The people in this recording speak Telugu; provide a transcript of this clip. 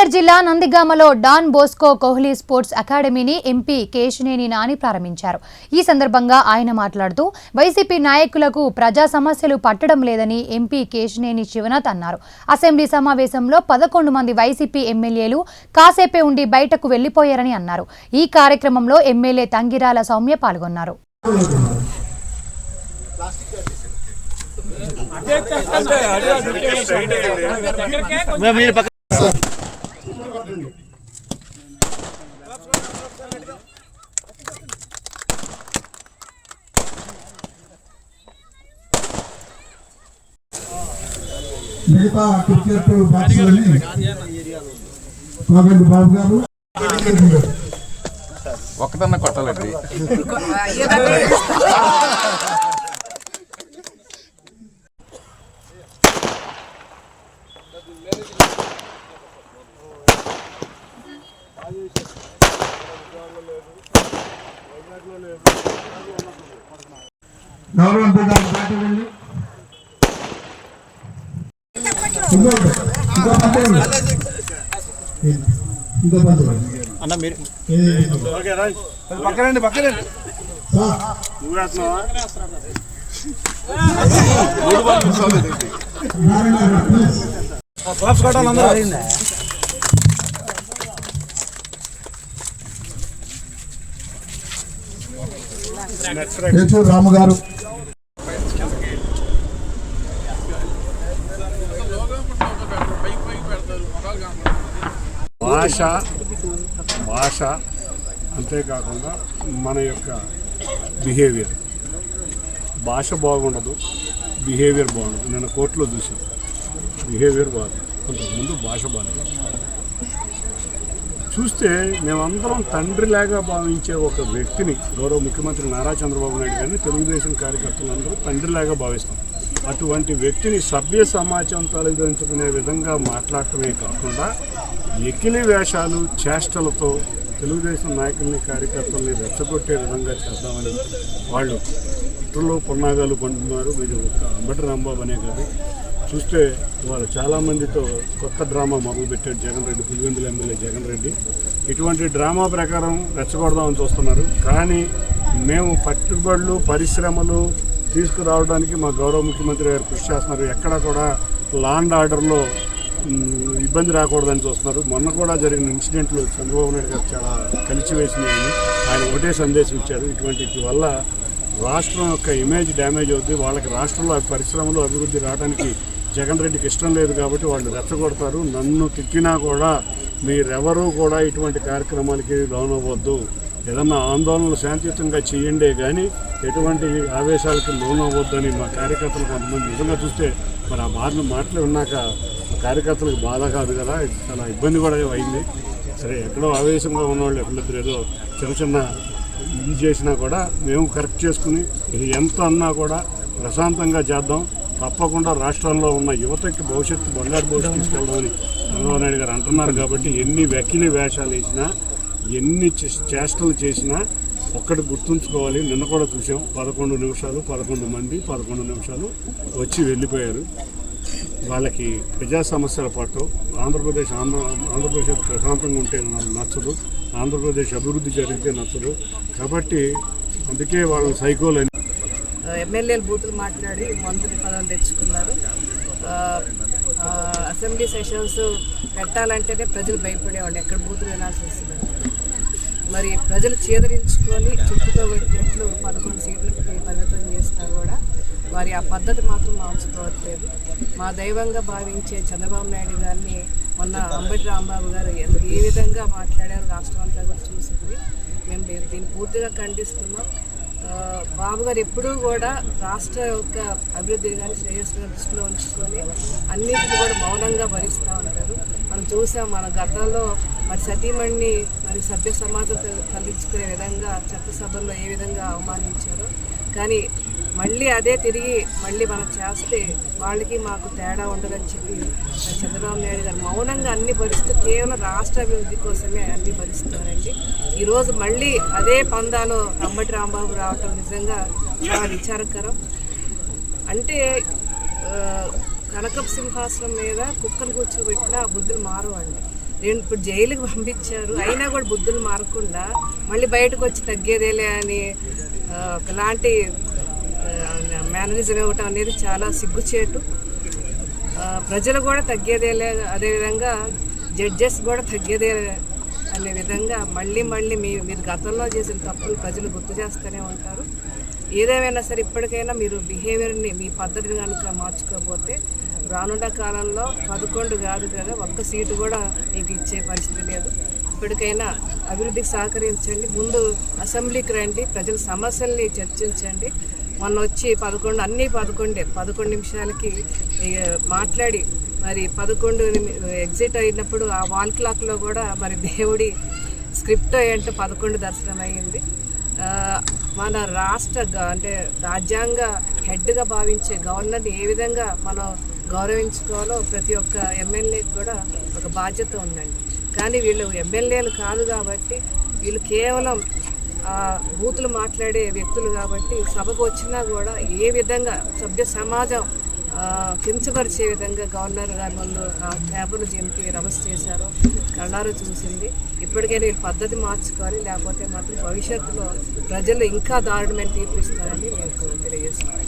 ఎన్టీఆర్ జిల్లా నందిగామలో డాన్ బోస్కో కోహ్లీ స్పోర్ట్స్ అకాడమీని ఎంపీ కేశినేని నాని ప్రారంభించారు. ఈ సందర్భంగా ఆయన మాట్లాడుతూ వైసీపీ నాయకులకు ప్రజా సమస్యలు పట్టడం లేదని ఎంపీ కేశినేని శివనాథ్ అన్నారు. అసెంబ్లీ సమావేశంలో 11 మంది వైసీపీ ఎమ్మెల్యేలు కాసేపే ఉండి బయటకు వెళ్లిపోయారని అన్నారు. ఈ కార్యక్రమంలో ఎమ్మెల్యే తంగిరాల సౌమ్య పాల్గొన్నారు. మిగతా క్రికెట్ బాక్సులని కోగంటి బాబు గారు ఒక్కటన్నా కొట్టాలండి. గౌరవం పార్టీ వెళ్ళి అన్న మీరు పక్కనండి రాము గారు భాష అంతేకాకుండా మన యొక్క బిహేవియర్, భాష బాగుండదు, బిహేవియర్ బాగుండదు. నేను కోర్టులో చూసాను, బిహేవియర్ బాగుంది, కొంతకుముందు భాష బాగుంది. చూస్తే మేమందరం తండ్రిలాగా భావించే ఒక వ్యక్తిని గౌరవ ముఖ్యమంత్రి నారా చంద్రబాబు నాయుడు గారిని తెలుగుదేశం కార్యకర్తలందరూ తండ్రిలాగా భావిస్తాం. అటువంటి వ్యక్తిని సభ్య సమాజం తలదించుకునే విధంగా మాట్లాడటమే కాకుండా ఎకిలి వేషాలు చేష్టలతో తెలుగుదేశం నాయకుల్ని కార్యకర్తల్ని రెచ్చగొట్టే విధంగా చేద్దామని వాళ్ళు కుట్రలో పున్నాగాలు పండుతున్నారు. మీరు అంబటి రాంబాబు అనే కాదు, చూస్తే వాళ్ళు చాలామందితో కొత్త డ్రామా మొదలుపెట్టాడు జగన్ రెడ్డి, పులివెందుల ఎమ్మెల్యే జగన్ రెడ్డి. ఇటువంటి డ్రామా ప్రకారం రెచ్చగొడదామని చూస్తున్నారు. కానీ మేము పట్టుబడులు పరిశ్రమలు తీసుకురావడానికి మా గౌరవ ముఖ్యమంత్రి గారు కృషి చేస్తున్నారు. ఎక్కడా కూడా లా అండ్ ఆర్డర్లో ఇబ్బంది రాకూడదని చూస్తున్నారు. మొన్న కూడా జరిగిన ఇన్సిడెంట్లు చంద్రబాబు నాయుడు గారు చాలా కలిసివేసినాయని ఆయన ఒకటే సందేశం ఇచ్చారు. ఇటువంటి వల్ల రాష్ట్రం యొక్క ఇమేజ్ డ్యామేజ్ అవుతుంది. వాళ్ళకి రాష్ట్రంలో పరిశ్రమలు అభివృద్ధి రావడానికి జగన్ రెడ్డికి ఇష్టం లేదు కాబట్టి వాళ్ళు రెచ్చగొడతారు. నన్ను తిట్టినా కూడా మీరెవరూ కూడా ఇటువంటి కార్యక్రమాలకి లోనవ్వద్దు, ఏదన్నా ఆందోళనలు శాంతియుతంగా చేయండే కానీ ఎటువంటి ఆవేశాలకి లోనవ్వద్దని మా కార్యకర్తలు కొంతమంది నిజంగా చూస్తే మరి ఆ మాటలు ఉన్నాక కార్యకర్తలకు బాధ కాదు కదా, చాలా ఇబ్బంది కూడా అయింది. సరే, ఎక్కడో ఆవేశంగా ఉన్నవాళ్ళు ఎక్కడిద్దరు ఏదో చిన్న ఇది చేసినా కూడా మేము కరెక్ట్ చేసుకుని ఇది ఎంత అన్నా కూడా ప్రశాంతంగా చేద్దాం. తప్పకుండా రాష్ట్రంలో ఉన్న యువతకి భవిష్యత్తు బంగారు భవిష్యత్తు తీసుకెళ్దామని చంద్రబాబు నాయుడు గారు అంటున్నారు. కాబట్టి ఎన్ని వెకిలి వేషాలు వేసినా, ఎన్ని చేష్టలు చేసినా ఒక్కటి గుర్తుంచుకోవాలి. నిన్న కూడా చూసాం, 11 నిమిషాలు 11 మంది 11 నిమిషాలు వచ్చి వెళ్ళిపోయారు. వాళ్ళకి ప్రజా సమస్యల పట్ల ఆంధ్రప్రదేశ్ ప్రశాంతంగా ఉంటే నచ్చదు, ఆంధ్రప్రదేశ్ అభివృద్ధి జరిగితే నచ్చదు. కాబట్టి అందుకే వాళ్ళు సైకోలని ఎమ్మెల్యేలు బూతులు మాట్లాడి మంత్రి పదాలు తెచ్చుకున్నారు. అసెంబ్లీ సెషన్స్ పెట్టాలంటేనే ప్రజలు భయపడేవాళ్ళు, ఎక్కడ బూతులు వినాల్సి వస్తుంది. మరి ప్రజలు చేదరించుకొని చెప్పుతో పెట్టినట్లు 11 సీట్లకి పరిమితం చేసినా కూడా వారి ఆ పద్ధతి మాత్రం మార్చుకోవట్లేదు. మా దైవంగా భావించే చంద్రబాబు నాయుడు గారిని మొన్న అంబటి రాంబాబు గారు ఏ విధంగా మాట్లాడారు రాష్ట్రం అంతా కూడా చూసింది. మేము దీన్ని పూర్తిగా ఖండిస్తున్నాం. బాబు గారు ఎప్పుడూ కూడా రాష్ట్ర యొక్క అభివృద్ధిని కానీ శ్రేయస్సును దృష్టిలో ఉంచుకొని అన్నింటినీ కూడా మౌనంగా భరిస్తూ ఉంటారు. మనం చూసాం, మన గతంలో మరి సతీమణిని మరి సభ్య సమాజం తరలించుకునే విధంగా చట్టసభల్లో ఏ విధంగా అవమానించారో, కానీ మళ్ళీ అదే తిరిగి మళ్ళీ మనం చేస్తే వాళ్ళకి మాకు తేడా ఉండదని చెప్పి చంద్రబాబు నాయుడు గారు మౌనంగా అన్ని భరిస్తూ కేవలం రాష్ట్ర అభివృద్ధి కోసమే అన్ని భరిస్తున్నారండి. ఈరోజు మళ్ళీ అదే పందాలో అంబటి రాంబాబు రావటం నిజంగా చాలా విచారకరం. అంటే కనకపు సింహాసనం మీద కుక్కను కూర్చోబెట్టిన బుద్ధులు మారవండి. ఇప్పుడు జైలుకి పంపించారు, అయినా కూడా బుద్ధులు మారకుండా మళ్ళీ బయటకు వచ్చి తగ్గేదేలే అని ఒకలాంటి మేనరిజం ఇవ్వటం అనేది చాలా సిగ్గుచేటు. ప్రజలు కూడా తగ్గేదేలే, అదేవిధంగా జడ్జెస్ కూడా తగ్గేదే అనే విధంగా మళ్ళీ మీరు గతంలో చేసిన తప్పులు ప్రజలు గుర్తు చేస్తూనే ఉంటారు. ఏదేమైనా సరే ఇప్పటికైనా మీరు బిహేవియర్ని, మీ పద్ధతిని కనుక మార్చుకోకపోతే రానున్న కాలంలో 11 కాదు కదా, ఒక్క సీటు కూడా మీకు ఇచ్చే పరిస్థితి లేదు. ఇప్పటికైనా అభివృద్ధికి సహకరించండి, ముందు అసెంబ్లీకి రండి, ప్రజల సమస్యల్ని చర్చించండి. మొన్న వచ్చి 11 నిమిషాలకి మాట్లాడి మరి 11 ఎగ్జిట్ అయినప్పుడు ఆ వాల్ క్లాక్లో కూడా మరి దేవుడి స్క్రిప్ట్ ఏంటో 11 దర్శనం అయ్యింది. మన అంటే రాజ్యాంగ హెడ్గా భావించే గవర్నర్ని ఏ విధంగా మనం గౌరవించుకోవాలో ప్రతి ఒక్క ఎమ్మెల్యేకి కూడా ఒక బాధ్యత ఉందండి. కానీ వీళ్ళు ఎమ్మెల్యేలు కాదు కాబట్టి, వీళ్ళు కేవలం బూతులు మాట్లాడే వ్యక్తులు కాబట్టి సభకు వచ్చినా కూడా ఏ విధంగా సభ్య సమాజం కించపరిచే విధంగా గవర్నర్ గారి ముందు ఆ ట్యాబులు జింపి రమస్ చేశారో కళ్ళారు చూసింది. ఇప్పటికైనా వీళ్ళు పద్ధతి మార్చుకోవాలి, లేకపోతే మాత్రం భవిష్యత్తులో ప్రజలు ఇంకా దారుణమైన తీర్పు ఇస్తారని మీకు తెలియజేస్తున్నారు.